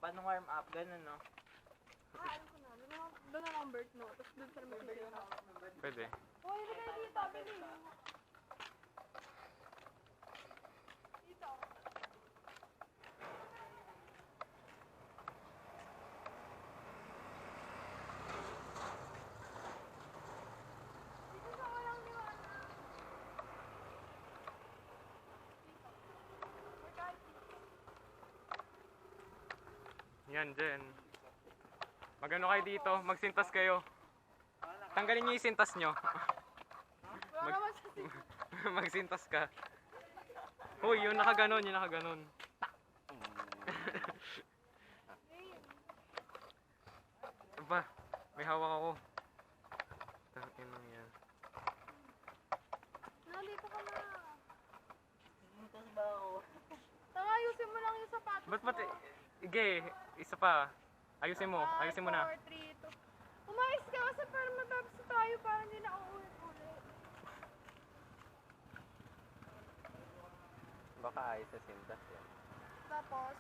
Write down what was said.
Paano warm up? Ganun, no? Alam ko na. Doon na lang birth no. Tapos doon sa may Pwede. Hoy, hindi kayo dito. Bili. Dito. Dito sa walang liwanag. Dito. Or kahit dito. Yan, dyan. Magano kayo dito? Magsintas kayo. Tanggalin niyo yung sintas nyo. Wala naman sa dito. Magsintas ka. Hoy, yung nakaganon, yung nakaganon. Aba, may hawak ako. Tangin lang yan. Nandito ka na. Sintas ba ako? Tama, ayusin mo lang yung sapatos Ba't mo. Ige, isa pa. Ayusin mo na. 5, 4, 3, 2. Umayos ka kasi para matapos na tayo para hindi na uulit-ulit. Baka ayos sa sintas yan. Tapos,